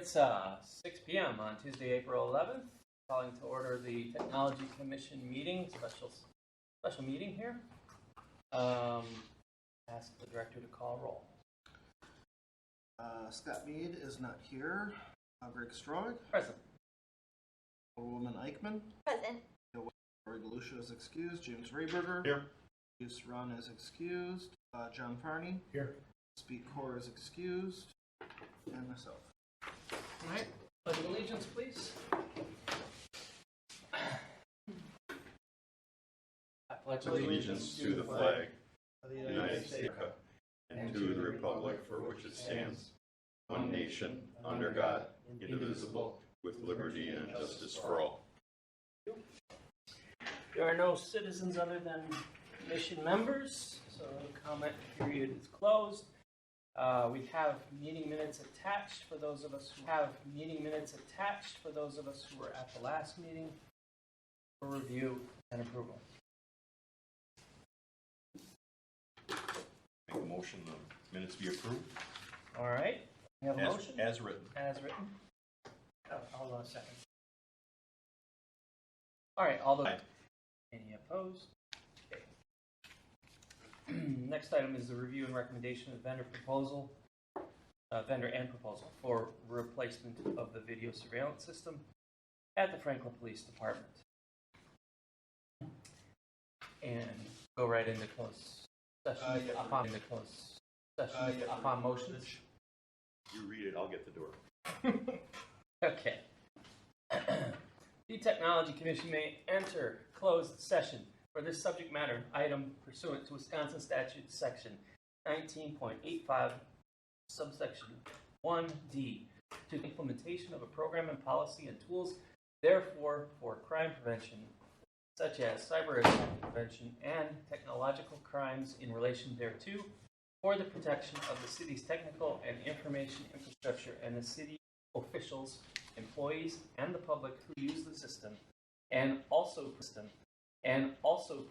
It's 6 p.m. on Tuesday, April 11th. Calling to order the Technology Commission meeting, special meeting here. Ask the director to call roll. Scott Mead is not here. Greg Strog. Present. Woman Eichmann. Present. Rory Galusha is excused. James Rayberger. Here. Bruce Run is excused. John Farney. Here. Speak Core is excused. And myself. All right. Pledge of allegiance, please. I pledge Allegiance to the flag of the United States and to the republic for which it stands, one nation, under God, indivisible, with liberty and justice for all. There are no citizens other than commission members, so the comment period is closed. We have meeting minutes attached for those of us who were at the last meeting for review and approval. Make a motion the minutes be approved. All right. We have a motion As written. as written. Oh, hold on a second. All right. All those. Aye. Any opposed? Okay. Next item is the review and recommendation of vendor and proposal for replacement of the video surveillance system at the Franklin Police Department. And go right into closed session upon motions. You read it, I'll get the door. Okay. The Technology Commission may enter closed session for this subject matter item pursuant to Wisconsin Statute Section 19.85, subsection 1D, to the implementation of a program and policy and tools, therefore, for crime prevention, such as cyber attack prevention and technological crimes in relation thereto, for the protection of the city's technical and information infrastructure and the city officials, employees, and the public who use the system, and also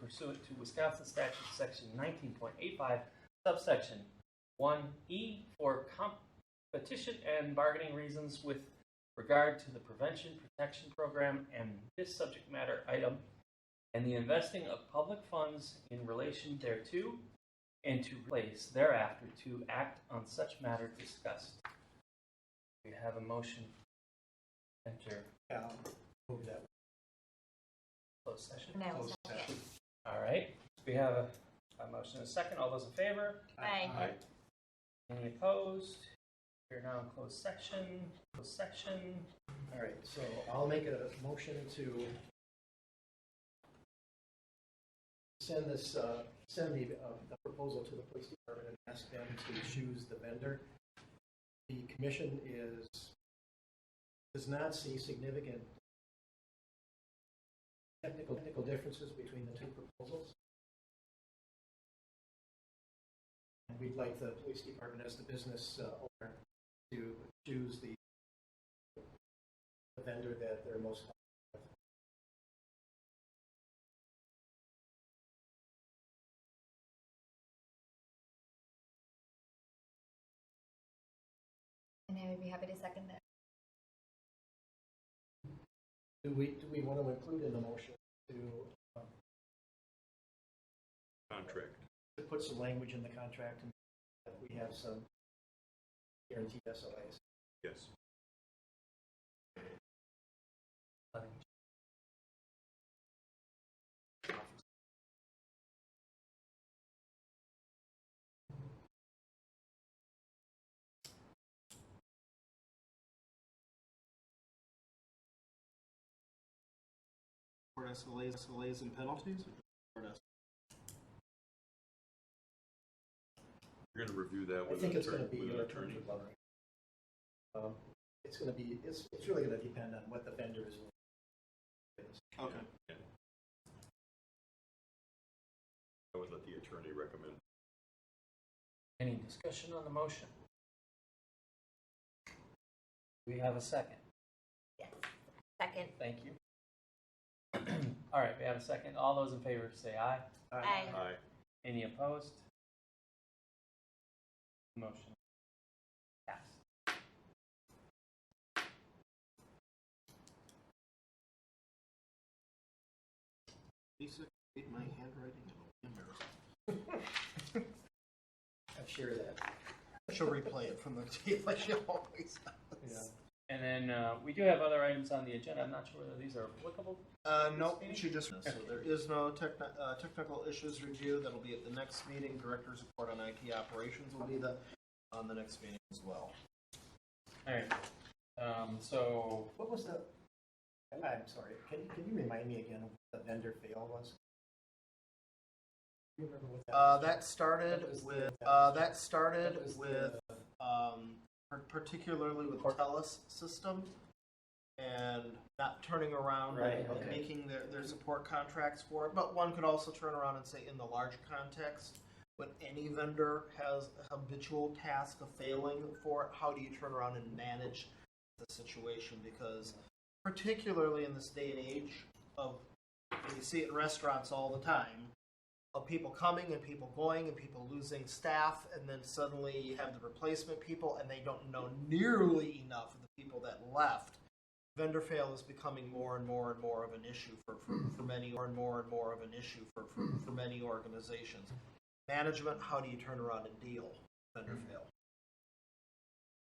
pursuant to Wisconsin Statute Section 19.85, subsection 1E, for competition and bargaining reasons with regard to the prevention protection program and this subject matter item, and the investing of public funds in relation thereto, and to place thereafter to act on such matter discussed. We have a motion. Enter Move that. closed session. No. Session. All right. We have a motion and a second. All those in favor? Aye. Aye. Any opposed? We're now in closed section. Closed section. All right, so I'll make a motion to send the proposal to the police department and ask them to choose the vendor. The commission does not see significant technical differences between the two proposals. And we'd like the police department as the business owner to choose the vendor that they're most comfortable with. And I would be happy to second that. Do we want to include in the motion to Contract. put some language in the contract and that we have some guaranteed SLAs? Yes. For SLAs and penalties? You're going to review that I with think an it's going to be attorney. your attorney. It's going to be, it's really going to depend on what the vendor is. Okay. Yeah. I would let the attorney recommend. Any discussion on the motion? Do we have a second? Yes. Second. Thank you. All right, we have a second. All those in favor say aye. Aye. Aye. Any opposed? Motion Lisa, read my handwriting, it'll be embarrassing. I'm sure that. She'll replay it from the tape like she always does. Yeah. And then we do have other items on the agenda. I'm not sure whether these are applicable. Nope, she just, so there is no technical issues review. That'll be at the next meeting. Director's report on IT operations will be on the next meeting as well. All right. So What was the, I'm sorry, can you remind me again of what the vendor fail was? Do you remember what that was? That started That was with, the- that started that was with, the- particularly with the TELUS system and not turning around Right, and okay. making their support contracts for it. But one could also turn around and say in the large context, when any vendor has a habitual task of failing for it, how do you turn around and manage the situation? Because particularly in this day and age of, and you see it in restaurants all the time, of people coming and people going and people losing staff, and then suddenly you have the replacement people and they don't know nearly enough of the people that left. Vendor fail is becoming more and more and more of an issue for many, more and more of an issue for many organizations. Management, how do you turn around and deal with vendor fail?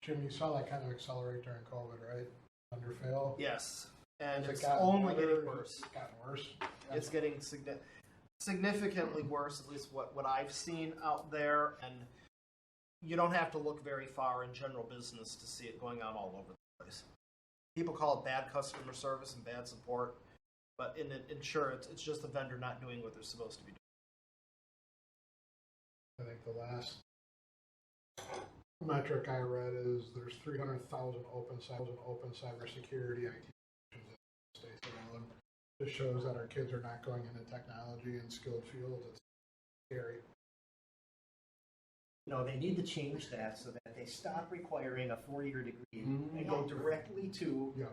Jim, you saw that kind of accelerate during COVID, right? Under fail. Yes, and Has it it's gotten only better? getting worse. It's gotten worse. It's getting significantly worse, at least what I've seen out there, and you don't have to look very far in general business to see it going on all over the place. People call it bad customer service and bad support, but in insurance, it's just the vendor not doing what they're supposed to be doing. I think the last metric I read is there's 300,000 open cybersecurity IT positions in the states of Maryland. This shows that our kids are not going into technology and skilled fields. It's scary. You know, they need to change that so that they stop requiring a 4-year degree and go directly to Yeah.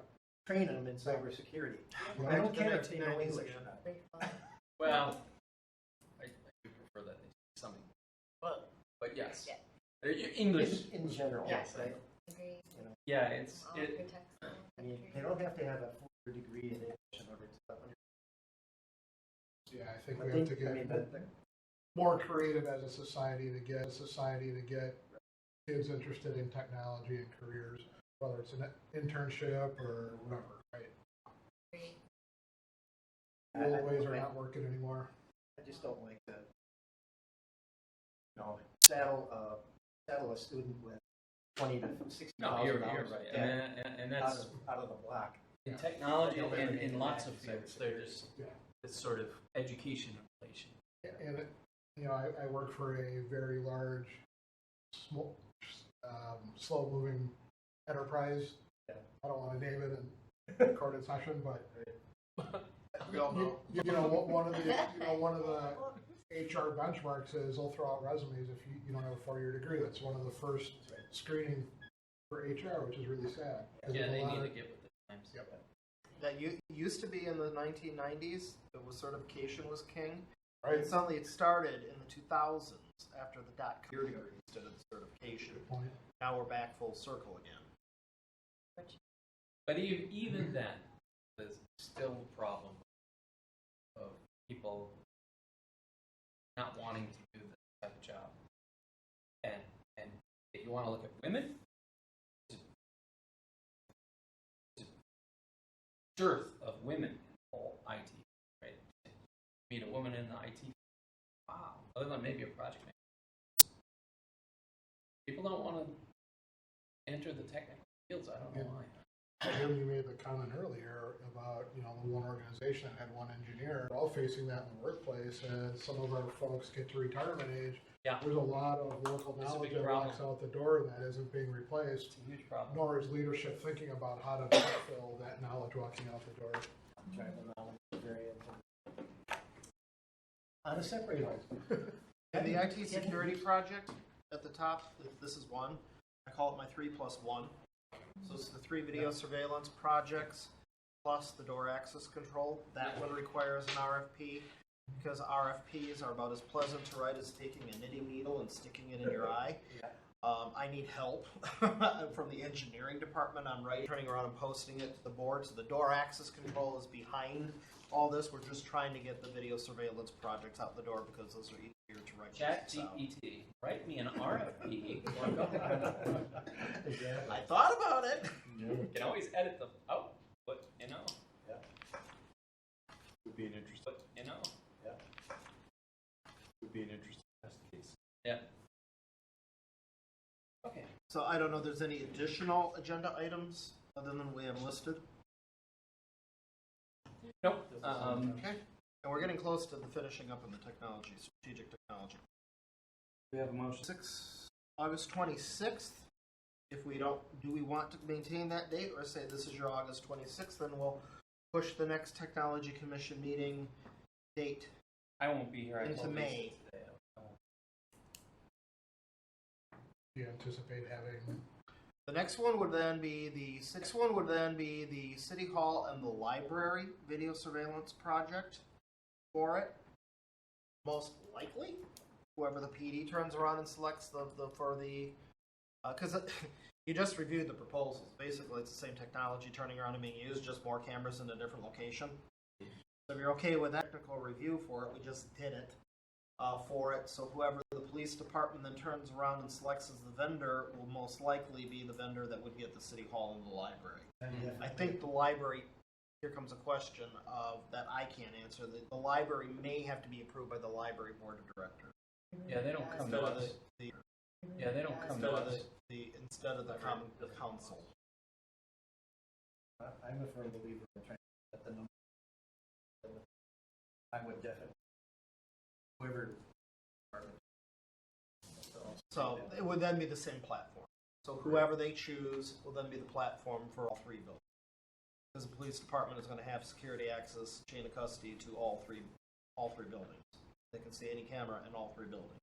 train them in cybersecurity. Yeah. I don't Back to the care if they know 1990s English again. or not. Very fun. well, I do prefer that they say something. But yes, Yeah. English. In general, Yes. right? Agree. Yeah, it's All it. protects the I mean, country. they don't have to have a 4-year degree in English in order to understand. Yeah, I think I we have to think, I mean, get more creative as a society to get kids interested in technology and careers, whether it's an internship or whatever, right? Agree. The old ways are not working anymore. I just don't like to, saddle a student with $20,000 to $60,000 No, you're right, debt and out that's of the block. in technology Don't and ever in make lots that of fields. There's Yeah. this sort of education inflation. And, I work for a very large, slow-moving enterprise. Yeah. I don't want to name it in recorded session, but We all know. one of the HR benchmarks is they'll throw out resumes if you don't have a 4-year degree. That's one of the first screening for HR, which is really sad. 'Cause Yeah, there's a they lot need to of- get with the times. Yep. That used to be in the 1990s. It was certification was king. Right. And suddenly it started in the 2000s after the .com degree instead of the certification. Good point. Now we're back full circle again. But even then, there's still a problem of people not wanting to do this type of job. And if you want to look at women, there's a dearth of women in all IT, right? Meet a woman in the IT, wow, other than maybe a project manager. People don't want to enter the technical fields, I don't know why. Jim, you made the comment earlier about, the one organization that had one engineer. We're all facing that in the workplace as some of our folks get to retirement age. Yeah. There's a lot of local It's a knowledge big that problem. walks out the door that isn't being replaced, It's a huge problem. nor is leadership thinking about how to backfill that knowledge walking out the door. Tribal knowledge is very important. On a separate note. And the IT security project at the top, this is one. I call it my 3+1. So it's the 3 video surveillance projects plus the door access control. That one requires an RFP because RFPs are about as pleasant to write as taking a knitting needle and sticking it in your eye. I need help from the engineering department on turning around and posting it to the board. So the door access control is behind all this. We're just trying to get the video surveillance projects out the door because those are easier to write. ChatGPT, write me an RFP. I thought about it. You can always edit them out, but you know. Would be an interesting. But you know. Would be an interesting test case. Yeah. Okay. So I don't know if there's any additional agenda items other than we have listed. Nope. Okay. And we're getting close to the finishing up in the technology, strategic technology. We have a motion. August 26th. If we don't, do we want to maintain that date or say this is your August 26th? Then we'll push the next technology commission meeting date. I won't be here. I Into told May. Lisa today. Do you anticipate having, The next one would then be the City Hall and the library video surveillance project for it. Most likely, whoever the PD turns around and selects because you just reviewed the proposals. Basically, it's the same technology turning around and being used, just more cameras in a different location. So if you're okay with that technical review for it, we just did it for it. So whoever the police department then turns around and selects as the vendor will most likely be the vendor that would get the City Hall and the library. I think the library, here comes a question that I can't answer. The library may have to be approved by the library board of directors. Yeah, they don't come to us. Yeah, they don't come to us. Instead of the common council. I'm a firm believer in trying to set the number. I would definitely. Whoever. So it would then be the same platform. So whoever they choose will then be the platform for all three buildings. Because the police department is going to have security access, chain of custody to all three buildings. They can see any camera in all three buildings.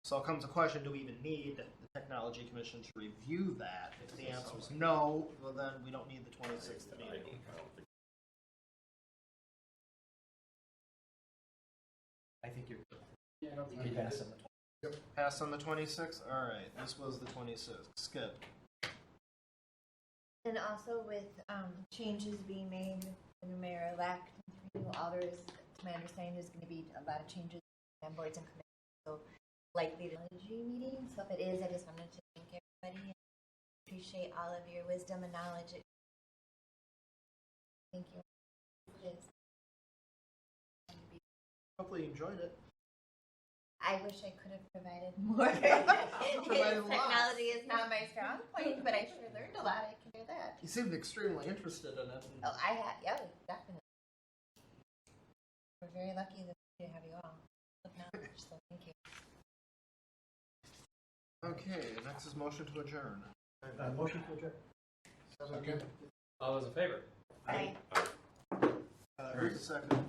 So it comes a question, do we even need the Technology Commission to review that? If the answer is no, well then we don't need the 26th meeting. I think you're. Yeah, I don't You think can pass on the 20. Pass on the 26th? Alright, this was the 26th. Skip. And also with changes being made in the mayor-elect and new alders, to my understanding, there's going to be a lot of changes on boards and committees. So likely the technology meeting. So if it is, I just wanted to thank everybody and appreciate all of your wisdom and knowledge. Thank you. It is. Hopefully you enjoyed it. I wish I could have provided more. Provided lots. Technology is not my strong point, but I sure learned a lot. I can hear that. You seemed extremely interested in it. Oh, I had, yeah, definitely. We're very lucky to have you all with knowledge, so thank you. Okay, next is motion to adjourn. Motion to adjourn. second? All those in favor? Bye. Who's the second?